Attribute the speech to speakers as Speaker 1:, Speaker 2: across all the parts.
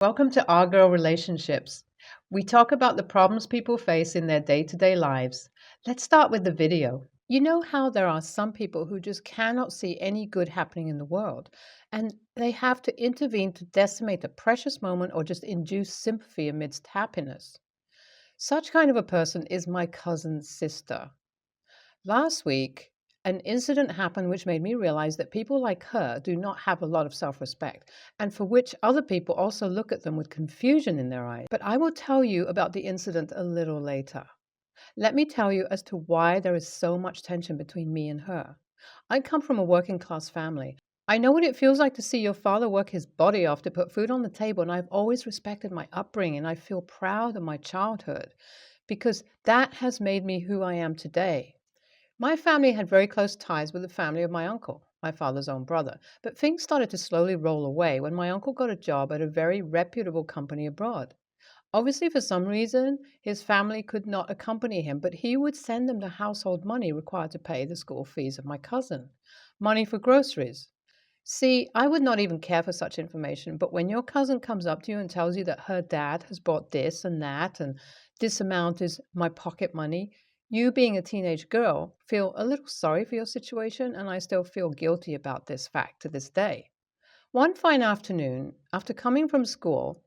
Speaker 1: Welcome to Our Girl Relationships. We talk about the problems people face in their day to day lives. Let's start with the video. You know how there are some people who just cannot see any good happening in the world, and they have to intervene to decimate a precious moment or just induce sympathy amidst happiness. Such kind of a person is my cousin's sister. Last week, an incident happened which made me realize that people like her do not have a lot of self respect, and for which other people also look at them with confusion in their eyes. But I will tell you about the incident a little later. Let me tell you as to why there is so much tension between me and her. I come from a working class family. I know what it feels like to see your father work his body off to put food on the table, and I've always respected my upbringing, and I feel proud of my childhood because that has made me who I am today. My family had very close ties with the family of my uncle, my father's own brother, but things started to slowly roll away when my uncle got a job at a very reputable company abroad. Obviously, for some reason, his family could not accompany him, but he would send them the household money required to pay the school fees of my cousin, money for groceries. See, I would not even care for such information, but when your cousin comes up to you and tells you that her dad has bought this and this amount is my pocket money, you, being a teenage girl, feel a little sorry for your situation, and I still feel guilty about this fact to this day. One fine afternoon, after coming from school,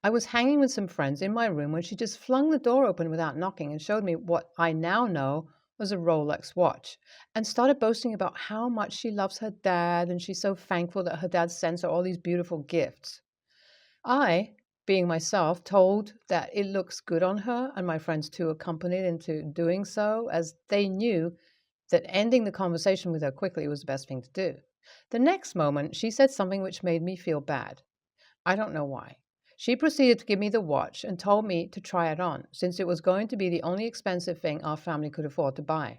Speaker 1: I was hanging with some friends in my room when she just flung the door open without knocking and showed me what I now know was a Rolex watch, and started boasting about how much she loves her dad and she's so thankful that her dad sends her all these beautiful gifts. I, being myself, told that it looks good on her, and my friends too accompanied into doing so, as they knew that ending the conversation with her quickly was the best thing to do. The next moment, she said something which made me feel bad. I don't know why. She proceeded to give me the watch and told me to try it on, since it was going to be the only expensive thing our family could afford to buy.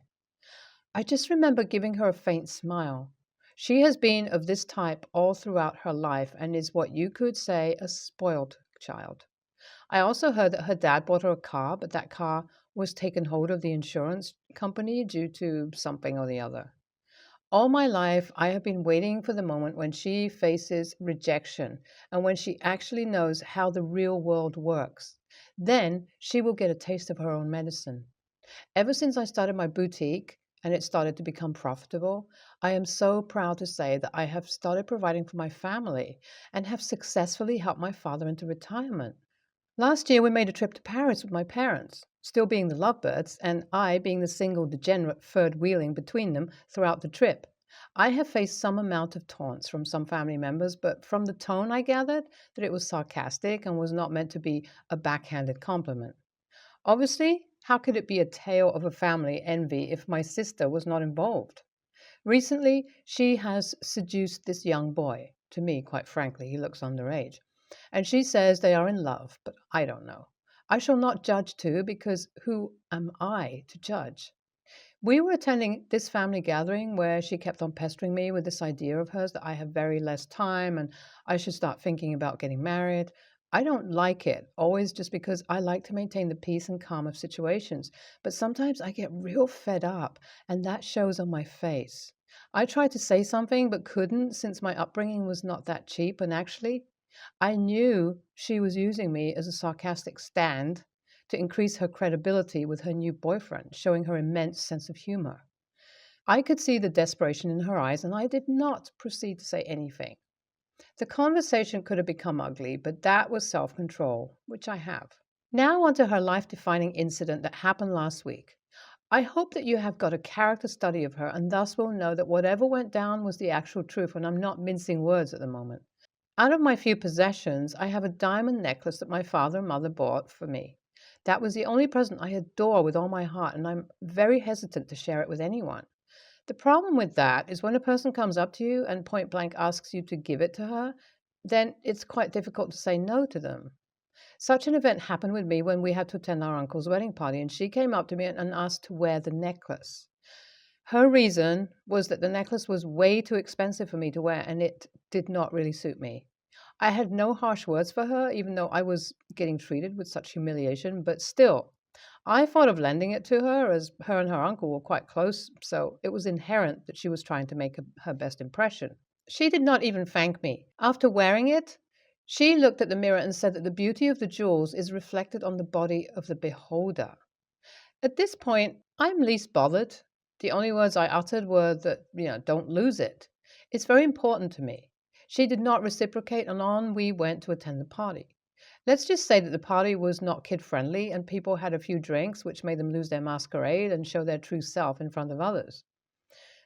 Speaker 1: I just remember giving her a faint smile. She has been of this type all throughout her life and is what you could say a spoiled child. I also heard that her dad bought her a car, but that car was taken hold of the insurance company due to something or the other. All my life, I have been waiting for the moment when she faces rejection and when she actually knows how the real world works. Then she will get a taste of her own medicine. Ever since I started my boutique and it started to become profitable, I am so proud to say that I have started providing for my family and have successfully helped my father into retirement. Last year, we made a trip to Paris with my parents, still being the lovebirds, and I being the single degenerate third wheeling between them throughout the trip. I have faced some amount of taunts from some family members, but from the tone I gathered that it was sarcastic and was not meant to be a backhanded compliment. Obviously, how could it be a tale of a family envy if my sister was not involved? Recently, she has seduced this young boy. To me, quite frankly, he looks underage. And she says they are in love, but I don't know. I shall not judge too, because who am I to judge? We were attending this family gathering where she kept on pestering me with this idea of hers that I have very less time and I should start thinking about getting married. I don't like it, always just because I like to maintain the peace and calm of situations. But sometimes I get real fed up, and that shows on my face. I tried to say something but couldn't since my upbringing was not that cheap, and actually, I knew she was using me as a sarcastic stand to increase her credibility with her new boyfriend, showing her immense sense of humor. I could see the desperation in her eyes, and I did not proceed to say anything. The conversation could have become ugly, but that was self control, which I have. Now, on to her life defining incident that happened last week. I hope that you have got a character study of her and thus will know that whatever went down was the actual truth, and I'm not mincing words at the moment. Out of my few possessions, I have a diamond necklace that my father and mother bought for me. That was the only present I adore with all my heart, and I'm very hesitant to share it with anyone. The problem with that is when a person comes up to you and point blank asks you to give it to her, then it's quite difficult to say no to them. Such an event happened with me when we had to attend our uncle's wedding party, and she came up to me and asked to wear the necklace. Her reason was that the necklace was way too expensive for me to wear and it did not really suit me. I had no harsh words for her, even though I was getting treated with such humiliation, but still, I thought of lending it to her as her and her uncle were quite close, so it was inherent that she was trying to make her best impression. She did not even thank me. After wearing it, She looked at the mirror and said that the beauty of the jewels is reflected on the body of the beholder. At this point, I'm least bothered. The only words I uttered were that, don't lose it. It's very important to me. She did not reciprocate, and on we went to attend the party. Let's just say that the party was not kid friendly, and people had a few drinks, which made them lose their masquerade and show their true self in front of others.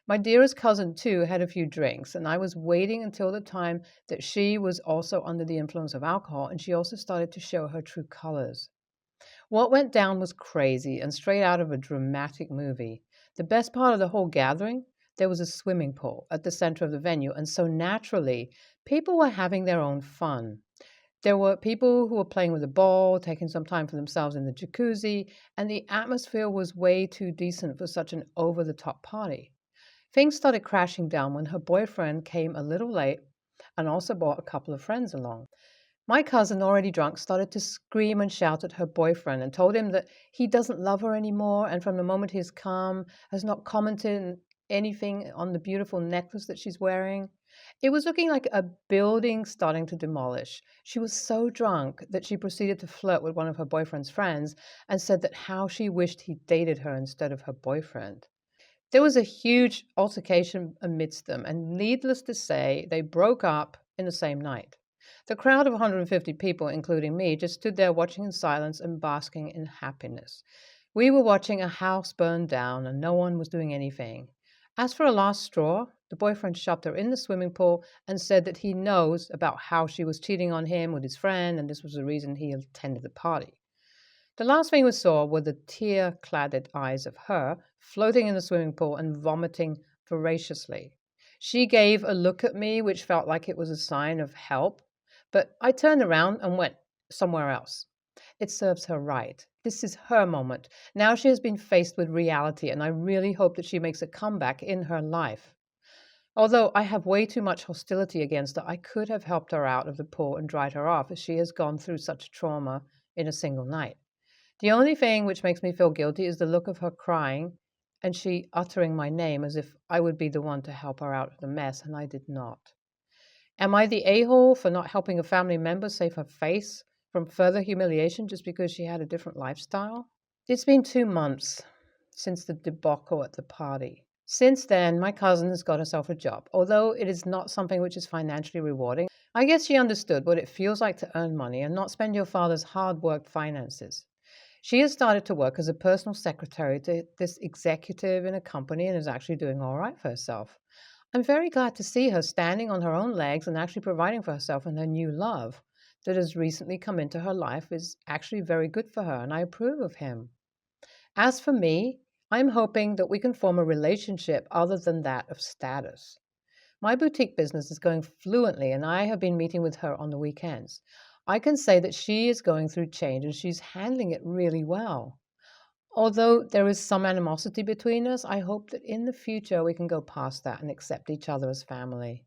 Speaker 1: My dearest cousin, too, had a few drinks, and I was waiting until the time that she was also under the influence of alcohol, and she also started to show her true colors. What went down was crazy and straight out of a dramatic movie. The best part of the whole gathering, there was a swimming pool at the center of the venue, and so naturally, people were having their own fun. There were people who were playing with a ball, taking some time for themselves in the jacuzzi, and the atmosphere was way too decent for such an over the top party. Things started crashing down when her boyfriend came a little late and also brought a couple of friends along. My cousin, already drunk, started to scream and shout at her boyfriend and told him that he doesn't love her anymore, and from the moment he's come, has not commented anything on the beautiful necklace that she's wearing. It was looking like a building starting to demolish. She was so drunk that she proceeded to flirt with one of her boyfriend's friends and said that how she wished he dated her instead of her boyfriend. There was a huge altercation amidst them, and needless to say, they broke up in the same night. The crowd of 150 people, including me, just stood there watching in silence and basking in happiness. We were watching a house burn down, and no one was doing anything. As for a last straw, the boyfriend shoved her in the swimming pool and said that he knows about how she was cheating on him with his friend, and this was the reason he attended the party. The last thing we saw were the tear-cladded eyes of her floating in the swimming pool and vomiting voraciously. She gave a look at me which felt like it was a sign of help, but I turned around and went somewhere else. It serves her right. This is her moment. Now she has been faced with reality, and I really hope that she makes a comeback in her life. Although I have way too much hostility against her, I could have helped her out of the pool and dried her off, as she has gone through such trauma in a single night. The only thing which makes me feel guilty is the look of her crying and she uttering my name as if I would be the one to help her out of the mess, and I did not. Am I the a-hole for not helping a family member save her face from further humiliation just because she had a different lifestyle? It's been 2 months since the debacle at the party. Since then, my cousin has got herself a job. Although it is not something which is financially rewarding, I guess she understood what it feels like to earn money and not spend your father's hard-worked finances. She has started to work as a personal secretary to this executive in a company and is actually doing all right for herself. I'm very glad to see her standing on her own legs and actually providing for herself, and her new love that has recently come into her life is actually very good for her, and I approve of him. As for me, I'm hoping that we can form a relationship other than that of status. My boutique business is going fluently, and I have been meeting with her on the weekends. I can say that she is going through change and she's handling it really well. Although there is some animosity between us, I hope that in the future we can go past that and accept each other as family.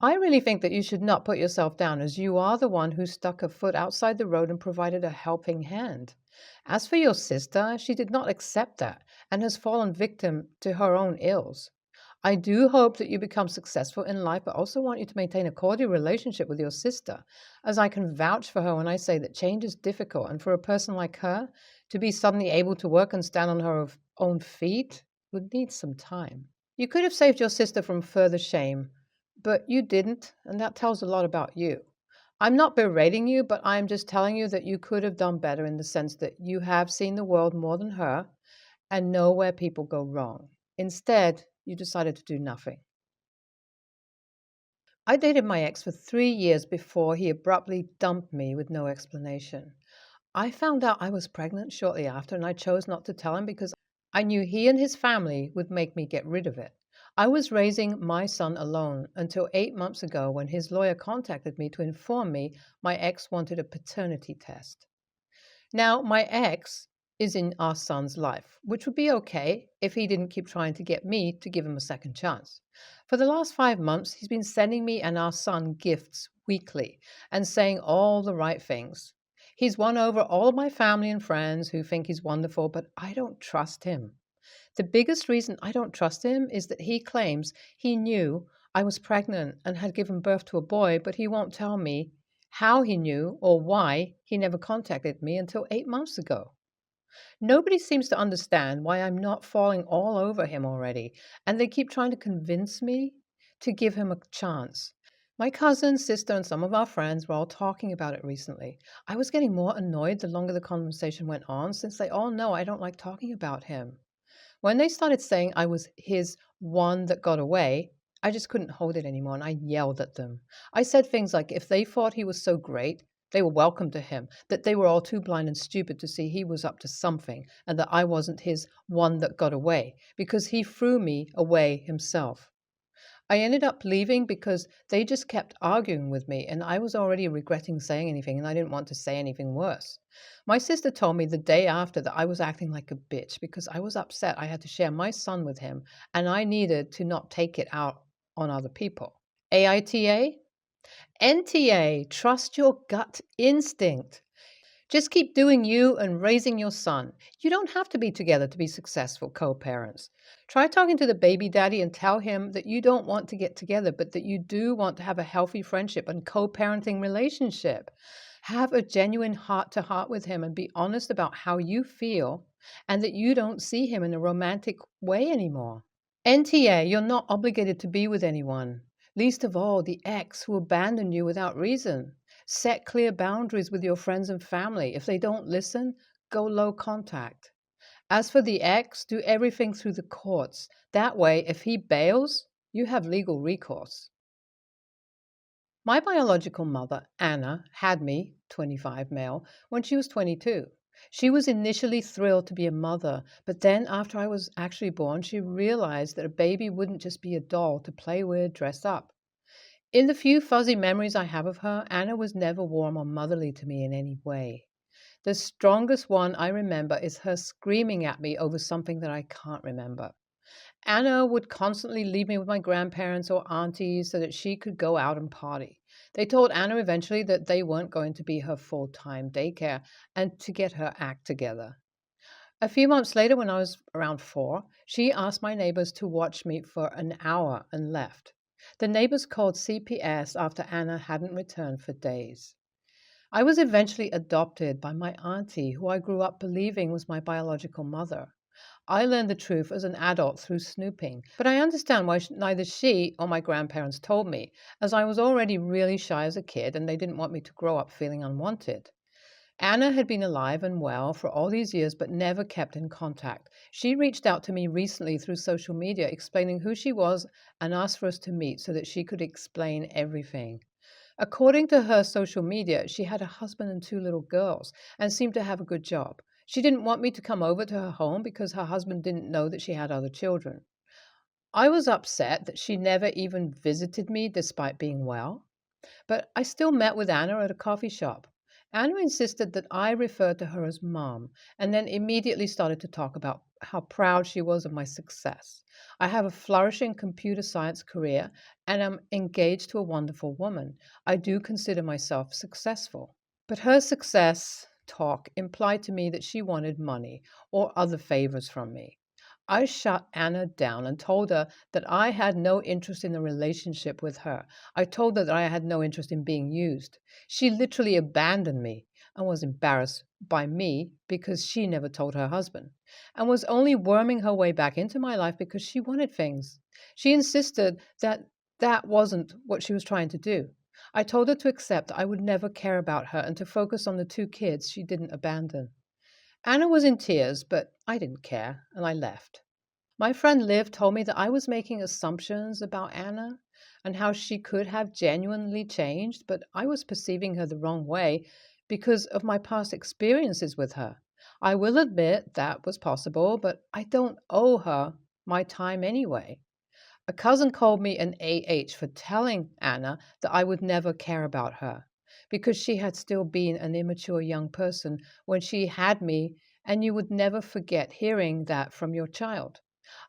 Speaker 1: I really think that you should not put yourself down, as you are the one who stuck a foot outside the road and provided a helping hand. As for your sister, she did not accept that and has fallen victim to her own ills. I do hope that you become successful in life, but also want you to maintain a cordial relationship with your sister, as I can vouch for her when I say that change is difficult, and for a person like her to be suddenly able to work and stand on her own feet would need some time. You could have saved your sister from further shame, but you didn't, and that tells a lot about you. I'm not berating you, but I'm just telling you that you could have done better, in the sense that you have seen the world more than her and know where people go wrong. Instead, you decided to do nothing. I dated my ex for 3 years before he abruptly dumped me with no explanation. I found out I was pregnant shortly after, and I chose not to tell him because I knew he and his family would make me get rid of it. I was raising my son alone until 8 months ago, when his lawyer contacted me to inform me my ex wanted a paternity test. Now, my ex is in our son's life, which would be okay if he didn't keep trying to get me to give him a second chance. For the last 5 months, he's been sending me and our son gifts weekly and saying all the right things. He's won over all of my family and friends who think he's wonderful, but I don't trust him. The biggest reason I don't trust him is that he claims he knew I was pregnant and had given birth to a boy, but he won't tell me how he knew or why he never contacted me until 8 months ago. Nobody seems to understand why I'm not falling all over him already, and they keep trying to convince me to give him a chance. My cousin, sister, and some of our friends were all talking about it recently. I was getting more annoyed the longer the conversation went on, since they all know I don't like talking about him. When they started saying I was his one that got away, I just couldn't hold it anymore and I yelled at them. I said things like if they thought he was so great, they were welcome to him, that they were all too blind and stupid to see he was up to something and that I wasn't his one that got away because he threw me away himself. I ended up leaving because they just kept arguing with me, and I was already regretting saying anything, and I didn't want to say anything worse. My sister told me the day after that I was acting like a bitch because I was upset I had to share my son with him, and I needed to not take it out on other people. AITA? NTA, trust your gut instinct. Just keep doing you and raising your son. You don't have to be together to be successful co parents. Try talking to the baby daddy and tell him that you don't want to get together, but that you do want to have a healthy friendship and co parenting relationship. Have a genuine heart to heart with him and be honest about how you feel and that you don't see him in a romantic way anymore. NTA, you're not obligated to be with anyone, least of all the ex who abandoned you without reason. Set clear boundaries with your friends and family. If they don't listen, go low contact. As for the ex, do everything through the courts. That way, if he bails, you have legal recourse. My biological mother, Anna, had me, 25 male, when she was 22. She was initially thrilled to be a mother, but then after I was actually born, she realized that a baby wouldn't just be a doll to play with, dress up. In the few fuzzy memories I have of her, Anna was never warm or motherly to me in any way. The strongest one I remember is her screaming at me over something that I can't remember. Anna would constantly leave me with my grandparents or aunties so that she could go out and party. They told Anna eventually that they weren't going to be her full time daycare and to get her act together. A few months later, when I was around 4, she asked my neighbors to watch me for an hour and left. The neighbors called CPS after Anna hadn't returned for days. I was eventually adopted by my auntie, who I grew up believing was my biological mother. I learned the truth as an adult through snooping, but I understand why neither she or my grandparents told me, as I was already really shy as a kid and they didn't want me to grow up feeling unwanted. Anna had been alive and well for all these years but never kept in contact. She reached out to me recently through social media explaining who she was and asked for us to meet so that she could explain everything. According to her social media, she had a husband and 2 little girls and seemed to have a good job. She didn't want me to come over to her home because her husband didn't know that she had other children. I was upset that she never even visited me despite being well. But I still met with Anna at a coffee shop. Anna insisted that I refer to her as Mom, and then immediately started to talk about how proud she was of my success. I have a flourishing computer science career and am engaged to a wonderful woman. I do consider myself successful. But her success talk implied to me that she wanted money or other favors from me. I shut Anna down and told her that I had no interest in a relationship with her. I told her that I had no interest in being used. She literally abandoned me and was embarrassed by me because she never told her husband, and was only worming her way back into my life because she wanted things. She insisted that that wasn't what she was trying to do. I told her to accept I would never care about her and to focus on the 2 kids she didn't abandon. Anna was in tears, but I didn't care, and I left. My friend Liv told me that I was making assumptions about Anna and how she could have genuinely changed, but I was perceiving her the wrong way because of my past experiences with her. I will admit that was possible, but I don't owe her my time anyway. A cousin called me an AH for telling Anna that I would never care about her because she had still been an immature young person when she had me, and you would never forget hearing that from your child.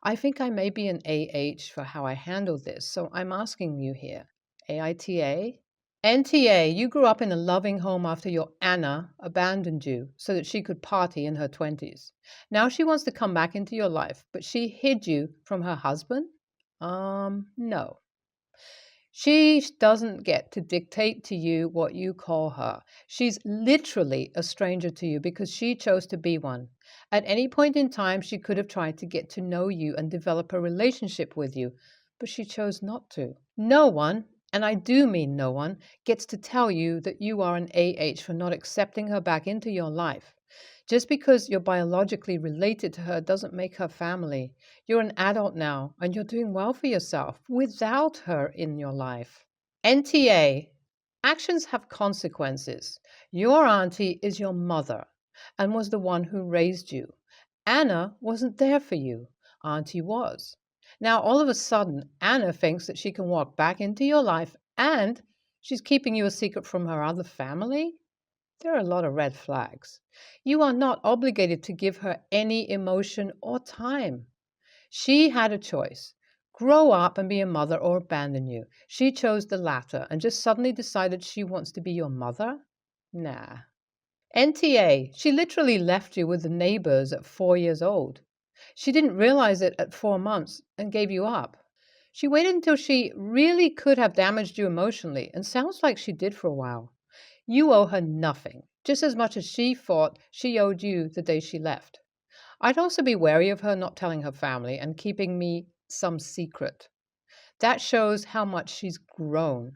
Speaker 1: I think I may be an AH for how I handle this, so I'm asking you here. AITA? NTA, you grew up in a loving home after your Anna abandoned you so that she could party in her 20s. Now she wants to come back into your life, but she hid you from her husband? No. She doesn't get to dictate to you what you call her. She's literally a stranger to you because she chose to be one. At any point in time, she could have tried to get to know you and develop a relationship with you, but she chose not to. No one, and I do mean no one, gets to tell you that you are an AH for not accepting her back into your life. Just because you're biologically related to her doesn't make her family. You're an adult now, and you're doing well for yourself without her in your life. NTA. Actions have consequences. Your auntie is your mother and was the one who raised you. Anna wasn't there for you. Auntie was. Now, all of a sudden, Anna thinks that she can walk back into your life and she's keeping you a secret from her other family? There are a lot of red flags. You are not obligated to give her any emotion or time. She had a choice: grow up and be a mother or abandon you. She chose the latter and just suddenly decided she wants to be your mother? Nah. NTA, she literally left you with the neighbors at 4 years old. She didn't realize it at 4 months and gave you up. She waited until she really could have damaged you emotionally, and sounds like she did for a while. You owe her nothing, just as much as she thought she owed you the day she left. I'd also be wary of her not telling her family and keeping me some secret. That shows how much she's grown.